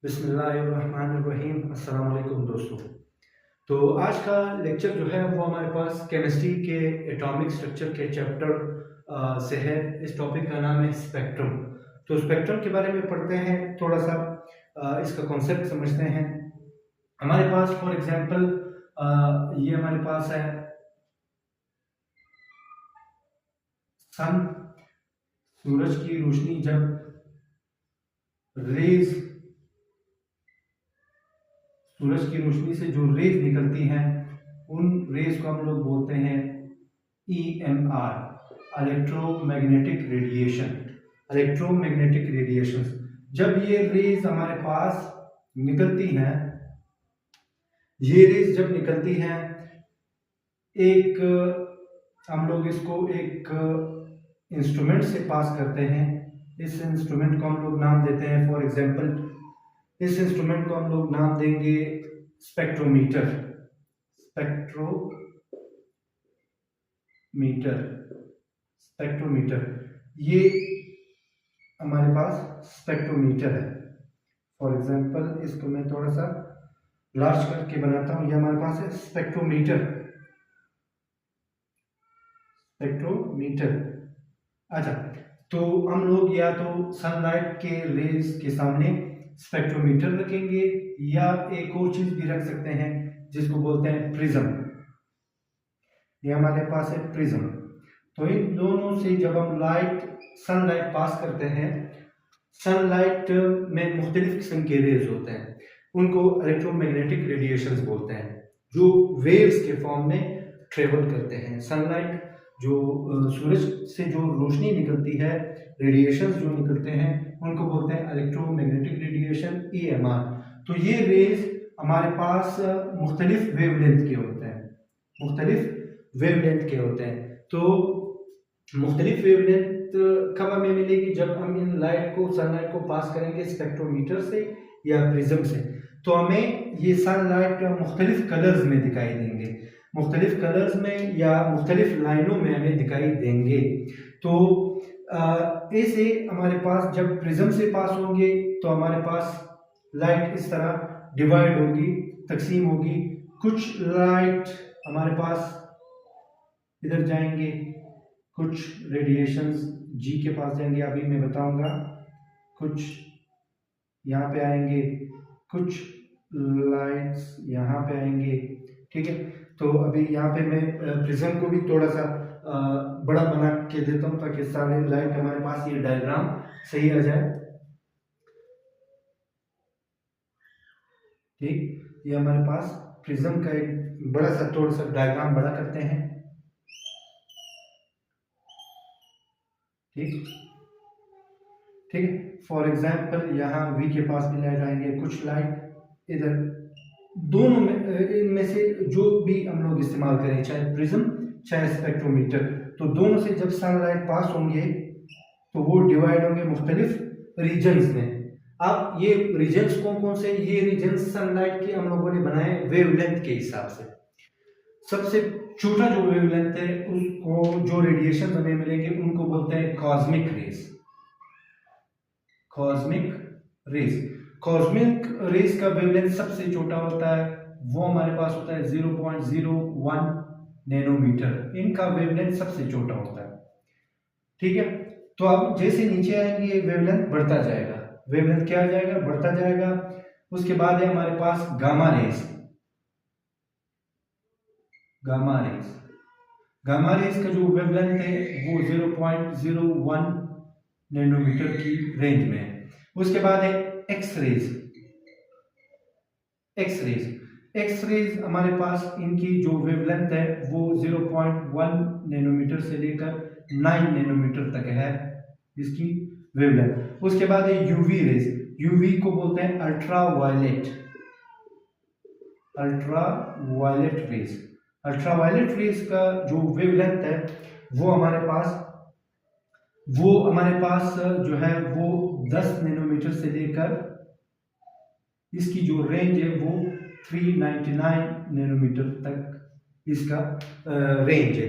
बिस्मिल्लाहिर्रहमानिर्रहीम। अस्सलाम वालेकुम दोस्तों। तो आज का लेक्चर जो है वो हमारे पास केमिस्ट्री के एटॉमिक स्ट्रक्चर के चैप्टर से है। इस टॉपिक का नाम है स्पेक्ट्रम। तो स्पेक्ट्रम के बारे में पढ़ते हैं, थोड़ा सा इसका कॉन्सेप्ट समझते हैं। हमारे पास फॉर एग्जांपल ये हमारे पास है सन। सूरज की रोशनी जब रेज सूरज की रोशनी से जो रेज निकलती हैं उन रेज को हम लोग बोलते हैं EMR, electromagnetic radiation. Electromagnetic radiation जब ये रेज हमारे पास निकलती हैं, ये रेज जब निकलती हैं, एक हम लोग इसको एक इंस्ट्रूमेंट से पास करते हैं। इस इंस्ट्रूमेंट को हम लोग नाम देते हैं, फॉर एग्जांपल इस इंस्ट्रूमेंट को हम लोग नाम देंगे स्पेक्ट्रोमीटर। स्पेक्ट्रोमीटर ये हमारे पास स्पेक्ट्रोमीटर है। फॉर एग्जांपल इसको मैं थोड़ा सा लार्ज करके बनाता हूं। ये हमारे पास है स्पेक्ट्रोमीटर। अच्छा, तो हम लोग या तो सनलाइट के रेज के सामने स्पेक्ट्रोमीटर रखेंगे या एक और चीज भी रख सकते हैं जिसको बोलते हैं प्रिज्म। ये हमारे पास है प्रिज्म। तो इन दोनों से जब हम सनलाइट पास करते हैं, सनलाइट में मुख्तलिफ किस्म के रेज होते हैं, उनको इलेक्ट्रोमैग्नेटिक रेडिएशंस बोलते हैं, जो वेव्स के फॉर्म में ट्रेवल करते हैं। सनलाइट जो सूरज से जो रोशनी निकलती है, रेडिएशंस जो निकलते हैं, उनको बोलते हैं इलेक्ट्रोमैग्नेटिक रेडिएशन EMR। तो ये रेज हमारे पास मुख्तलिफ वेवलेंथ के होते हैं। तो मुख्तलिफ वेवलेंथ कब हमें मिलेगी? जब हम इन सनलाइट को पास करेंगे स्पेक्ट्रोमीटर से या प्रिज्म से, तो हमें ये सनलाइट मुख्तलिफ कलर्स में दिखाई देंगे, मुख्तलिफ कलर्स में या मुख्तलिफ लाइनों में हमें दिखाई देंगे। तो ऐसे हमारे पास जब प्रिज्म से पास होंगे तो हमारे पास लाइट इस तरह डिवाइड होगी, तकसीम होगी। कुछ लाइट हमारे पास इधर जाएंगे, कुछ रेडिएशंस G के पास जाएंगे, अभी मैं बताऊंगा। कुछ यहाँ पे आएंगे, कुछ लाइट्स यहाँ पे आएंगे, ठीक है। तो अभी यहाँ पे मैं प्रिज्म को भी थोड़ा सा बड़ा बना के देता हूँ ताकि सारे लाइट हमारे पास ये डायग्राम सही आ जाए। ठीक, ये हमारे पास प्रिज्म का एक बड़ा सा थोड़ा सा डायग्राम बड़ा करते हैं। ठीक है। फॉर एग्जांपल यहाँ V के पास भी लाइट आएंगे, कुछ लाइट इधर। दोनों में इनमें से जो भी हम लोग इस्तेमाल करें, चाहे प्रिज्म चाहे स्पेक्ट्रोमीटर, तो दोनों से जब सनलाइट पास होंगे तो वो डिवाइड होंगे मुख्तलिफ रीजन्स में। अब ये रीजन्स कौन कौन से? ये रीजन्स सनलाइट के हम लोगों ने बनाए वेवलेंथ के हिसाब से। सबसे छोटा जो वेवलेंथ है, उसको जो रेडिएशन हमें मिलेंगे उनको बोलते हैं कॉस्मिक रेज का वेवलेंथ सबसे छोटा होता है, वो हमारे पास होता है 0.01 नैनोमीटर। इनका वेवलेंथ सबसे छोटा होता है, ठीक है। तो अब जैसे नीचे आएंगे वेवलेंथ बढ़ता जाएगा। वेवलेंथ क्या आ जाएगा? बढ़ता जाएगा। उसके बाद है हमारे पास गामा रेज का जो वेवलेंथ है वो 0.01 नैनोमीटर की रेंज में है। उसके बाद है एक्स रेज हमारे पास इनकी जो वेवलेंथ है वो 0.1 नैनोमीटर से लेकर 9 नैनोमीटर तक है इसकी वेवलेंथ। उसके बाद है यूवी को बोलते हैं अल्ट्रावायलेट रेज का जो वेवलेंथ है वो हमारे पास जो है वो 10 नैनोमीटर से लेकर इसकी जो रेंज है वो 399 नैनोमीटर तक इसका रेंज है।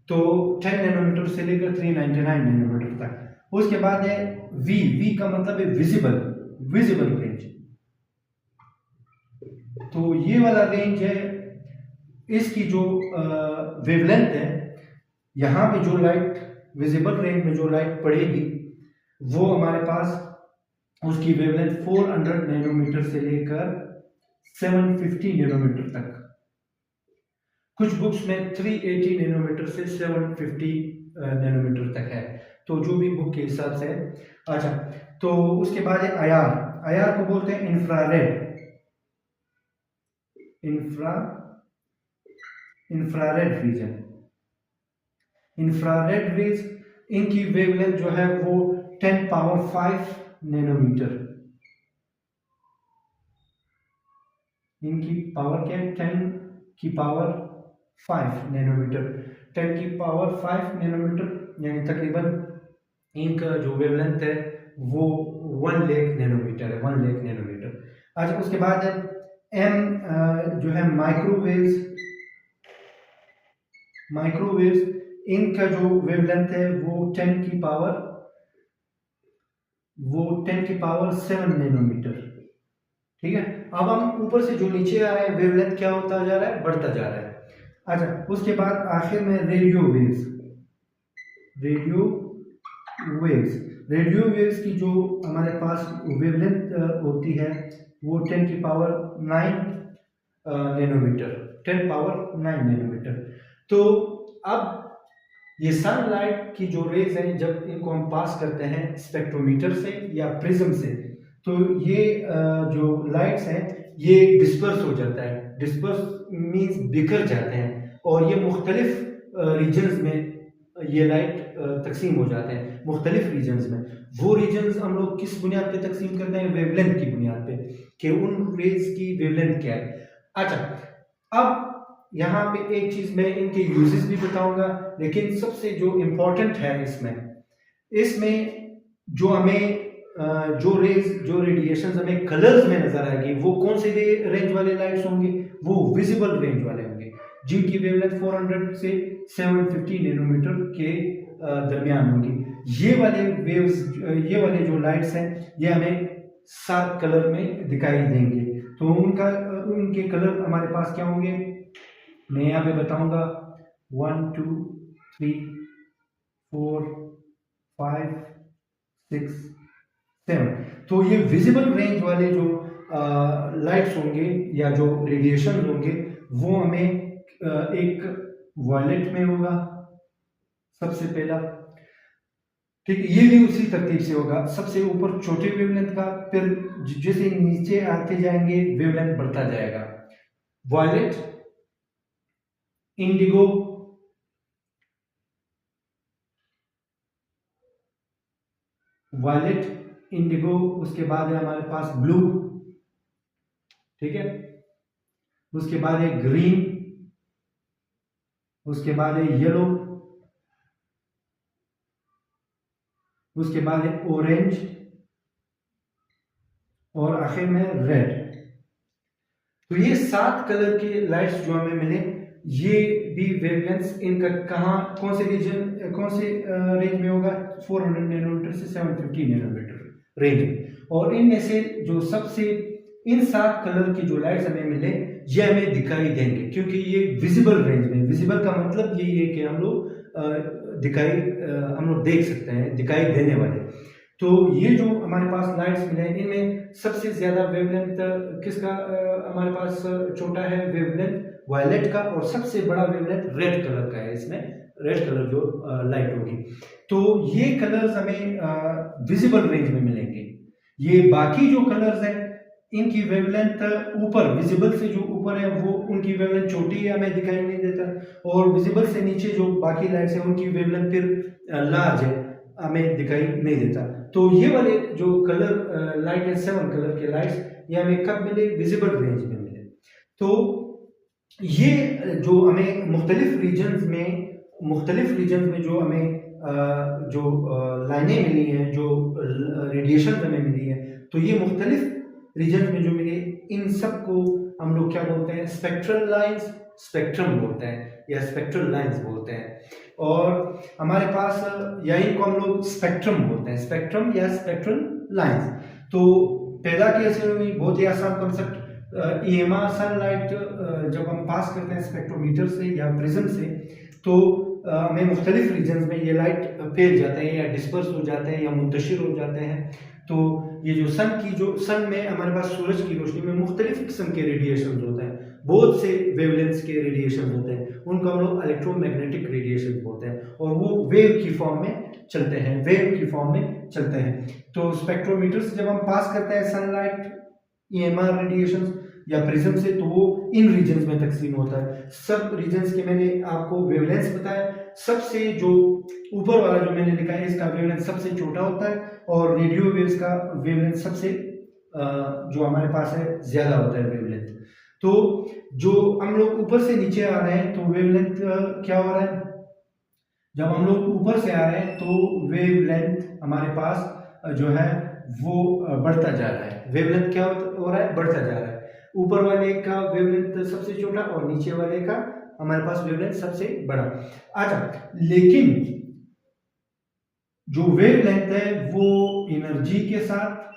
तो 10 नैनोमीटर से लेकर 399 नैनोमीटर तक। उसके बाद है वी का मतलब है विजिबल रेंज। तो ये वाला रेंज है, इसकी जो वेवलेंथ है, यहाँ पे जो लाइट विजिबल रेंज में जो लाइट पड़ेगी वो हमारे पास उसकी वेवलेंथ 400 नैनोमीटर से लेकर 750 नैनोमीटर तक, कुछ बुक्स में 380 नैनोमीटर से 750 नैनोमीटर तक है, तो जो भी बुक के हिसाब से है। अच्छा, तो उसके बाद है आईआर। आईआर को बोलते हैं infrared, infrared reason. Infrared rays, इनकी वेवलेंथ जो है वो 10 पावर 5 नैनोमीटर, इनकी पावर क्या है, 10 की पावर 5 नैनोमीटर। 10 की पावर 5 नैनोमीटर यानी तकरीबन इनका जो वेवलेंथ है वो 1 लाख नैनोमीटर है, 1 लाख नैनोमीटर। अच्छा, उसके बाद है एम जो है माइक्रोवेव्स। माइक्रोवेव्स, इनका जो वेवलेंथ है वो 10 की पावर 7 नैनोमीटर। ठीक है, अब हम ऊपर से जो नीचे आ रहे हैं वेवलेंथ क्या होता जा रहा है, बढ़ता जा रहा है। अच्छा, उसके बाद आखिर में रेडियो वेव्स। रेडियो वेव्स की जो हमारे पास वेवलेंथ होती है वो 10 की पावर 9 नैनोमीटर, 10 पावर 9 नैनोमीटर। तो अब ये सनलाइट की जो रेज हैं, जब इनको हम पास करते हैं स्पेक्ट्रोमीटर से या प्रिज्म से, तो ये जो लाइट्स हैं ये डिस्पर्स हो जाता है। डिस्पर्स मींस बिखर जाते हैं, और ये मुख्तलिफ रीजन्स में ये लाइट तकसीम हो जाते हैं, मुख्तलिफ रीजन्स में। वो रीजन्स हम लोग किस बुनियाद पे तकसीम करते हैं, वेवलेंथ की बुनियाद पे, कि उन रेज की वेवलेंथ क्या है। अच्छा, अब यहाँ पे एक चीज मैं इनके यूजेस भी बताऊंगा, लेकिन सबसे जो इम्पोर्टेंट है इसमें जो हमें जो रेडिएशन हमें कलर्स में नजर आएगी, वो कौन से रेंज वाले लाइट्स होंगे, वो विजिबल रेंज वाले होंगे, जिनकी वेवलेंथ 400 से 750 नैनोमीटर के दरमियान होंगी। ये वाले जो लाइट्स हैं ये हमें 7 कलर में दिखाई देंगे। तो उनके कलर हमारे पास क्या होंगे, मैं यहाँ पे बताऊंगा 1 2 3 4 5 6 7। तो ये विजिबल रेंज वाले जो लाइट्स होंगे या जो रेडिएशन होंगे वो हमें एक वायलेट में होगा सबसे पहला। ठीक, ये भी उसी तरतीब से होगा, सबसे ऊपर छोटे वेवलेंथ का, फिर जैसे नीचे आते जाएंगे वेवलेंथ बढ़ता जाएगा। वायलेट, इंडिगो, उसके बाद है हमारे पास ब्लू, ठीक है, उसके बाद है ग्रीन, उसके बाद है येलो, उसके बाद है ऑरेंज, और आखिर में रेड। तो ये 7 कलर के लाइट्स जो हमें मिले, ये भी वेवलेंथ्स इनका कौन से रेंज में होगा, 400 नैनोमीटर से 750 नैनोमीटर रेंज। और इनमें से जो सबसे इन 7 कलर की जो लाइट्स हमें मिले ये हमें दिखाई देंगे, क्योंकि ये विजिबल रेंज में, विजिबल का मतलब यही है कि हम लोग देख सकते हैं, दिखाई देने वाले। तो ये जो हमारे पास लाइट्स मिले इनमें सबसे ज्यादा वेवलेंथ किसका हमारे पास छोटा है, वेवलेंथ वायलेट का, और सबसे बड़ा वेवलेंथ रेड कलर का है। इसमें रेड कलर जो लाइट होगी, तो ये कलर्स हमें विजिबल रेंज में मिलेंगे। ये बाकी जो कलर्स हैं इनकी वेवलेंथ ऊपर, विजिबल से जो ऊपर है वो उनकी वेवलेंथ छोटी है, हमें दिखाई नहीं देता, और विजिबल से नीचे जो बाकी लाइट्स है उनकी वेवलेंथ फिर लार्ज है, हमें दिखाई नहीं देता। तो ये वाले जो कलर लाइट है, 7 कलर के लाइट्स, ये हमें कब मिले, विजिबल रेंज में मिले। तो ये जो हमें मुख्तलिफ रीजन्स में जो हमें जो लाइनें मिली हैं, जो रेडिएशन हमें मिली है, तो ये मुख्तलिफ रीजन में जो मिले, इन सब को हम लोग क्या बोलते हैं, स्पेक्ट्रल लाइंस, स्पेक्ट्रम बोलते हैं या स्पेक्ट्रल लाइंस बोलते हैं। और हमारे पास या इनको हम लोग स्पेक्ट्रम बोलते हैं, स्पेक्ट्रम या स्पेक्ट्रल लाइंस। तो पैदा कैसे हुई, बहुत ही आसान कॉन्सेप्ट। ईएमआर सनलाइट जब हम पास करते हैं स्पेक्ट्रोमीटर से या प्रिज्म से, तो हमें मुख्तलिफ रीजन्स में ये लाइट फैल जाते हैं या डिस्पर्स हो जाते हैं या मुंतशिर हो जाते हैं। तो ये जो सन में हमारे पास सूरज की रोशनी में मुख्तलिफ किस्म के रेडिएशन होते हैं, बहुत से वेवलेंथ्स के रेडिएशन होते हैं, उनको हम लोग इलेक्ट्रोमैग्नेटिक रेडिएशन बोलते हैं, और वो वेव की फॉर्म में चलते हैं। तो स्पेक्ट्रोमीटर से जब हम पास करते हैं सनलाइट, ईएमआर रेडिएशन या प्रिज्म से, तो वो इन रीजन्स में तकसीम होता है। सब रीजन्स के मैंने आपको वेवलेंथ बताया। सबसे जो ऊपर वाला जो मैंने लिखा है, इसका वेवलेंथ सबसे छोटा होता है, और रेडियो वेव्स का वेवलेंथ सबसे जो हमारे पास है ज्यादा होता है वेवलेंथ। तो जो हम लोग ऊपर से नीचे आ रहे हैं, तो वेवलेंथ क्या हो रहा है, जब हम लोग ऊपर से आ रहे हैं तो वेवलेंथ हमारे पास जो है वो बढ़ता जा रहा है। वेवलेंथ क्या हो रहा है, बढ़ता जा रहा है। ऊपर वाले का वेवलेंथ सबसे छोटा और नीचे वाले का हमारे पास वेवलेंथ सबसे बड़ा। अच्छा, लेकिन जो वेवलेंथ है वो एनर्जी के साथ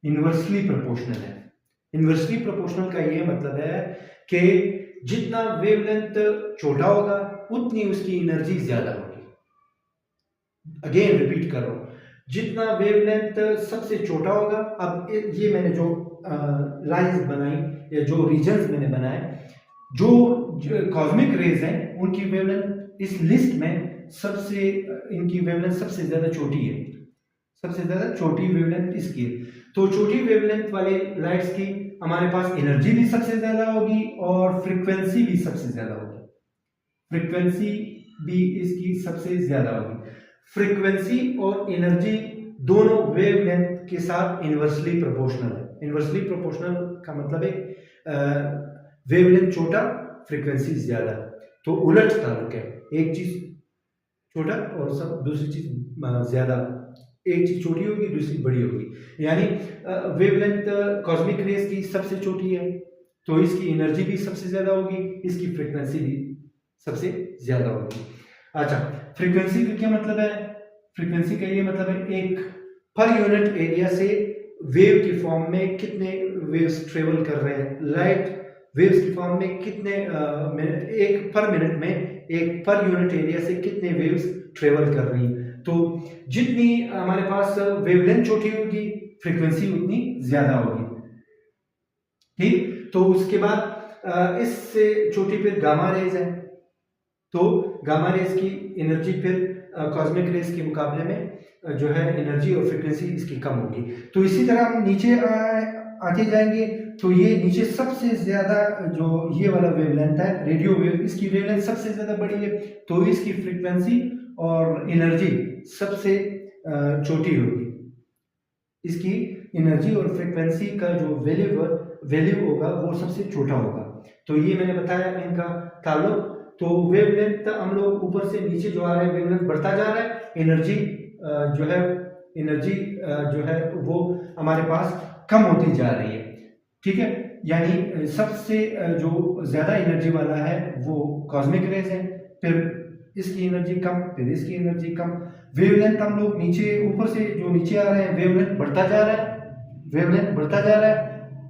इन्वर्सली प्रोपोर्शनल है। इन्वर्सली प्रोपोर्शनल का ये मतलब है कि जितना वेवलेंथ छोटा होगा उतनी उसकी एनर्जी ज्यादा होगी। अगेन रिपीट कर रहा हूं, जितना वेवलेंथ सबसे छोटा होगा, अब ये मैंने जो लाइंस बनाई या जो रीजन्स मैंने बनाए, जो कॉस्मिक रेज हैं उनकी वेवलेंथ इस लिस्ट में इनकी वेवलेंथ सबसे ज्यादा छोटी है, सबसे ज्यादा छोटी वेवलेंथ इसकी है। तो छोटी वेवलेंथ वाले लाइट्स की हमारे पास एनर्जी भी सबसे ज्यादा होगी और फ्रीक्वेंसी भी सबसे ज्यादा होगी। फ्रीक्वेंसी भी इसकी सबसे ज्यादा होगी। फ्रीक्वेंसी और एनर्जी दोनों वेवलेंथ के साथ इनवर्सली प्रोपोर्शनल है। इनवर्सली प्रोपोर्शनल का मतलब है वेवलेंथ छोटा, फ्रीक्वेंसी ज्यादा, तो उलट ताल्लुक है। एक चीज छोटा और सब दूसरी चीज ज्यादा, एक चीज छोटी होगी दूसरी बड़ी होगी। यानी वेवलेंथ कॉस्मिक रेज की सबसे छोटी है, तो इसकी एनर्जी भी सबसे ज्यादा होगी, इसकी फ्रीक्वेंसी भी सबसे ज्यादा होगी। अच्छा, फ्रीक्वेंसी का क्या मतलब है? फ्रीक्वेंसी का ये मतलब है एक पर यूनिट एरिया से वेव की फॉर्म में कितने वेव्स ट्रेवल कर रहे हैं। लाइट वेव्स की फॉर्म में कितने एक पर मिनट में एक पर यूनिट एरिया से कितने वेव्स ट्रेवल कर रही हैं। तो जितनी हमारे पास वेवलेंथ छोटी होगी, फ्रीक्वेंसी उतनी ज्यादा होगी। ठीक, तो उसके बाद इससे छोटी फिर गामा रेज है, तो गामा रेज की एनर्जी फिर कॉस्मिक रेज के मुकाबले में जो है एनर्जी और फ्रीक्वेंसी इसकी कम होगी। तो इसी तरह हम नीचे आते जाएंगे, तो ये नीचे सबसे ज्यादा जो ये वाला वेवलेंथ है रेडियो वेव, इसकी वेवलेंथ सबसे ज्यादा बड़ी है, तो इसकी फ्रीक्वेंसी और एनर्जी सबसे छोटी होगी। इसकी एनर्जी और फ्रीक्वेंसी का जो वैल्यू होगा वो सबसे छोटा होगा। तो ये मैंने बताया इनका ताल्लुक। तो वेवलेंथ हम लोग ऊपर से नीचे जो आ रहे हैं, वेवलेंथ बढ़ता जा रहा है, एनर्जी जो है वो हमारे पास कम होती जा रही है। ठीक है, यानी सबसे जो ज्यादा एनर्जी वाला है वो कॉस्मिक रेज है, फिर इसकी एनर्जी कम, फिर इसकी एनर्जी कम। वेवलेंथ हम लोग नीचे ऊपर से जो नीचे आ रहे हैं, वेवलेंथ बढ़ता जा रहा है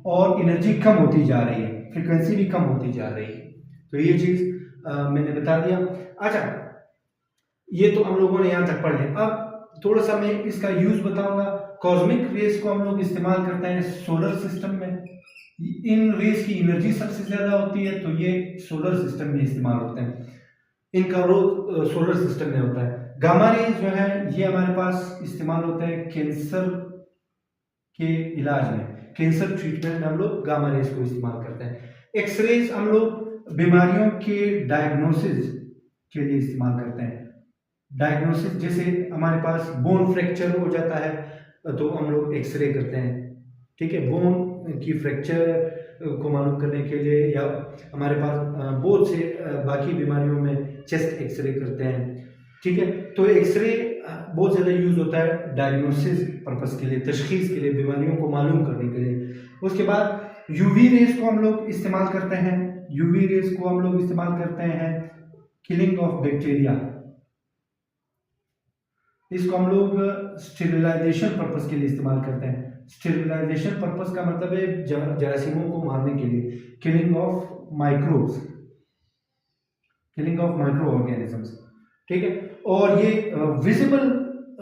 और एनर्जी कम होती जा रही है, फ्रीक्वेंसी भी कम होती जा रही है। तो ये चीज मैंने बता दिया। अच्छा, ये तो हम लोगों ने यहाँ तक पढ़ लिया। अब थोड़ा सा मैं इसका यूज बताऊंगा। कॉस्मिक रेज को हम लोग इस्तेमाल करते हैं सोलर सिस्टम में। इन रेज की एनर्जी सबसे ज्यादा होती है, तो ये सोलर सिस्टम में इस्तेमाल होते हैं। इनका रोल सोलर सिस्टम में होता है। गामा रेज जो है ये हमारे पास इस्तेमाल होता है कैंसर के इलाज में, कैंसर ट्रीटमेंट में हम लोग गामा रेज को इस्तेमाल करते हैं। एक्सरेज हम लोग बीमारियों के डायग्नोसिस के लिए इस्तेमाल करते हैं। डायग्नोसिस, जैसे हमारे पास बोन फ्रैक्चर हो जाता है तो हम लोग एक्सरे करते हैं। ठीक है, बोन की फ्रैक्चर को मालूम करने के लिए, या हमारे पास बहुत से बाकी बीमारियों में चेस्ट एक्सरे करते हैं। ठीक है, तो एक्सरे बहुत ज़्यादा यूज होता है डायग्नोसिस पर्पस के लिए, तशखीस के लिए, बीमारियों को मालूम करने के लिए। उसके बाद यूवी रेज को हम लोग इस्तेमाल करते हैं। यूवी रेज को हम लोग इस्तेमाल करते हैं किलिंग ऑफ बैक्टीरिया। इसको हम लोग स्टेरिलाइजेशन पर्पस के लिए इस्तेमाल करते हैं। स्टेरिलाइजेशन पर्पस का मतलब है जरासीमों को मारने के लिए, killing of microbes, killing of micro organisms, ठीक है। और ये विजिबल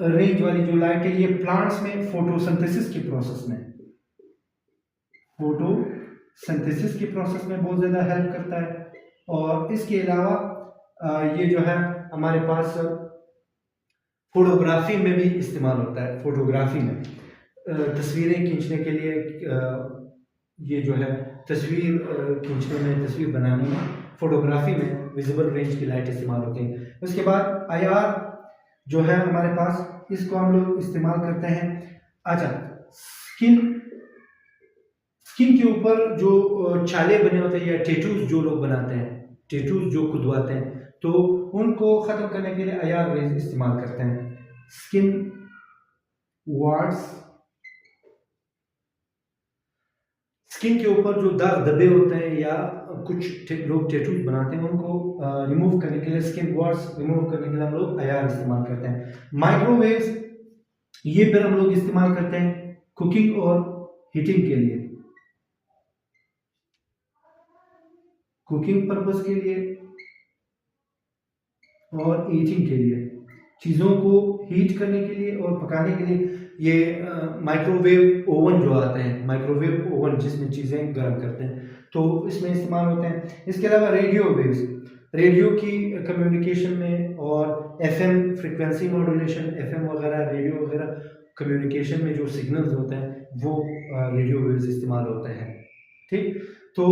रेंज वाली जो लाइट है ये प्लांट्स में फोटोसिंथेसिस की प्रोसेस में, फोटोसिंथेसिस की प्रोसेस में बहुत ज़्यादा हेल्प करता है। और इसके अलावा ये जो है हमारे पास फोटोग्राफी में भी इस्तेमाल होता है। फोटोग्राफी में तस्वीरें खींचने के लिए ये जो है तस्वीर खींचने में, तस्वीर बनाने में, फोटोग्राफी में विजिबल रेंज की लाइट इस्तेमाल होती है। उसके बाद IR जो है हमारे पास, इसको हम लोग इस्तेमाल करते हैं। अच्छा, स्किन के ऊपर जो छाले बने होते हैं या टेटूज जो लोग बनाते हैं, टेटूज जो खुदवाते हैं, तो उनको ख़त्म करने के लिए IR रेज इस्तेमाल करते हैं। स्किन वार्ड्स, स्किन के ऊपर जो दाग धब्बे होते हैं या कुछ लोग टैटूज बनाते हैं, उनको रिमूव करने के लिए, स्किन वार्ड्स रिमूव करने के लिए हम लोग IR इस्तेमाल करते हैं। माइक्रोवेव्स ये फिर हम लोग इस्तेमाल करते हैं कुकिंग और हीटिंग के लिए, कुकिंग पर्पस के लिए और ईटिंग के लिए, चीज़ों को हीट करने के लिए और पकाने के लिए। ये माइक्रोवेव ओवन जो आते हैं, माइक्रोवेव ओवन जिसमें चीज़ें गर्म करते हैं, तो इसमें इस्तेमाल होते हैं। इसके अलावा रेडियो वेव्स, रेडियो की कम्युनिकेशन में और FM फ्रिक्वेंसी मॉड्यूलेशन, FM वगैरह, रेडियो वगैरह कम्युनिकेशन में जो सिग्नल्स होते हैं वो रेडियो वेव्स इस्तेमाल होते हैं, ठीक। तो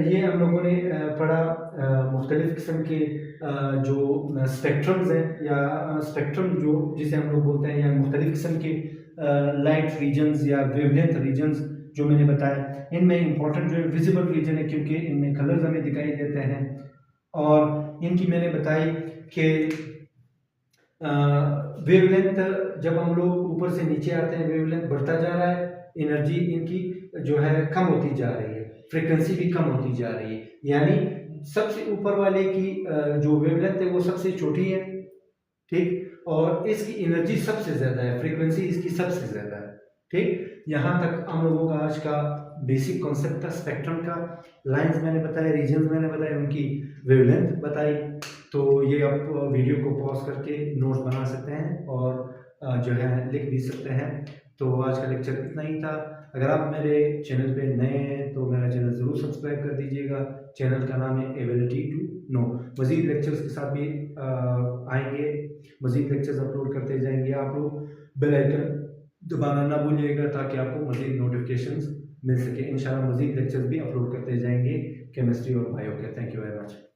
ये हम लोगों ने पढ़ा मुख्तलिफ़ किस्म के जो स्पेक्ट्रम्स हैं या स्पेक्ट्रम जो जिसे हम लोग बोलते हैं, या मुख्तलिफ़ किस्म के लाइट रीजन्स या वेवलेंथ रीजन्स जो मैंने बताया। इनमें इंपॉर्टेंट जो है विजिबल रीजन है, क्योंकि इनमें कलर्स हमें दिखाई देते हैं। और इनकी मैंने बताई कि वेवलेंथ जब हम लोग ऊपर से नीचे आते हैं वेवलेंथ बढ़ता जा रहा है, एनर्जी इनकी जो है कम होती जा रही है, फ्रीक्वेंसी भी कम होती जा रही है। यानी सबसे ऊपर वाले की जो वेवलेंथ है वो सबसे छोटी है, ठीक, और इसकी एनर्जी सबसे ज़्यादा है, फ्रीक्वेंसी इसकी सबसे ज़्यादा है, ठीक। यहाँ तक हम लोगों का आज का बेसिक कॉन्सेप्ट था स्पेक्ट्रम का। लाइंस मैंने बताया, रीजन्स मैंने बताया, उनकी वेवलेंथ बताई। तो ये आप वीडियो को पॉज करके नोट्स बना सकते हैं और जो है लिख भी सकते हैं। तो आज का लेक्चर इतना ही था। अगर आप मेरे चैनल पे नए हैं तो मेरा चैनल ज़रूर सब्सक्राइब कर दीजिएगा। चैनल का नाम है एबिलिटी टू नो। मज़ीद लेक्चर्स के साथ भी आएंगे, मज़ीद लेक्चर्स अपलोड करते जाएंगे। आप लोग बेल आइकन दबाना ना भूलिएगा ताकि आपको मज़ीद नोटिफिकेशंस मिल सके। इंशाल्लाह मज़ीद लेक्चर्स भी अपलोड करते जाएंगे केमिस्ट्री और बायो के। Thank you very much.